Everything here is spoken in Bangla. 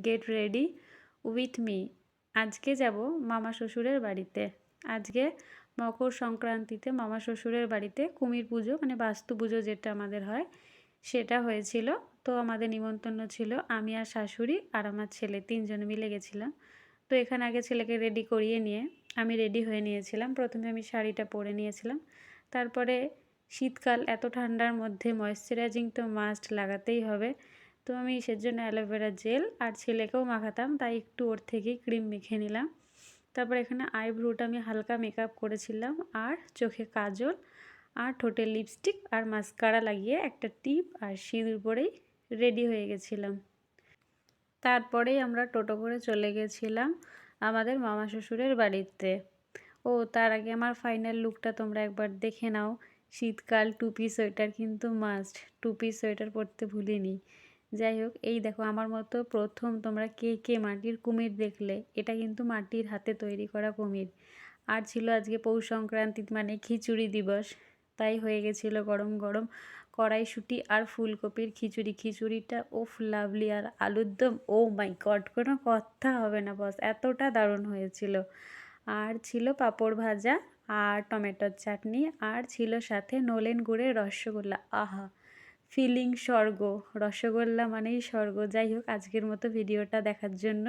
Get ready with me. আজকে যাব মামা শ্বশুরের বাড়িতে। আজকে মকর সংক্রান্তিতে মামা শ্বশুরের বাড়িতে কুমির পুজো, মানে বাস্তু পুজো যেটা আমাদের হয়, সেটা হয়েছিল। তো আমাদের নিমন্ত্রণ ছিল, আমি আর শাশুড়ি আর আমার ছেলে 3 জন মিলে গেছিলাম। তো এখানে আগে ছেলেকে রেডি করিয়ে নিয়ে আমি রেডি হয়ে নিয়েছিলাম। প্রথমে আমি শাড়িটা পরে নিয়েছিলাম, তারপরে শীতকাল, এত ঠান্ডার মধ্যে ময়েশ্চারাইজিং তো মাস্ট লাগাতেই হবে। তো আমি সেজন্য অ্যালোভেরা জেল আর ছেলেকেও মাখাতাম, তাই একটু ওর থেকেই ক্রিম মেখে নিলাম। তারপর এখানে আইব্রোটা আমি হালকা মেকআপ করেছিলাম, আর চোখে কাজল আর ঠোঁটে লিপস্টিক আর মাস্কারা লাগিয়ে একটা টিপ আর সিঁদুর পরেই রেডি হয়ে গেছিলাম। তারপরেই আমরা টোটো করে চলে গেছিলাম আমাদের মামা শ্বশুরের বাড়িতে। ও তার আগে আমার ফাইনাল লুকটা তোমরা একবার দেখে নাও। শীতকাল, টুপি সোয়েটার কিন্তু মাস্ট, টুপি সোয়েটার পরতে ভুলিনি। যাই হোক, এই দেখো আমার মতো প্রথম তোমরা কে কে মাটির কুমির দেখলে। এটা কিন্তু মাটির হাতে তৈরি করা কুমির। আর ছিল আজকে পৌষ সংক্রান্তি, মানে খিচুড়ি দিবস, তাই হয়ে গেছিলো গরম গরম কড়াইশুঁটি আর ফুলকপির খিচুড়ি। খিচুড়িটা ওফ লাভলি, আর আলুর দম, ও মাই গড, কোনো কথা হবে না বস, এতটা দারুণ হয়েছিল। আর ছিল পাঁপড় ভাজা আর টমেটোর চাটনি, আর ছিল সাথে নলেন গুড়ের রসগোল্লা। আহা, ফিলিং স্বর্গ, রসগোল্লা মানেই স্বর্গ। যাই হোক, আজকের মতো ভিডিওটা দেখার জন্য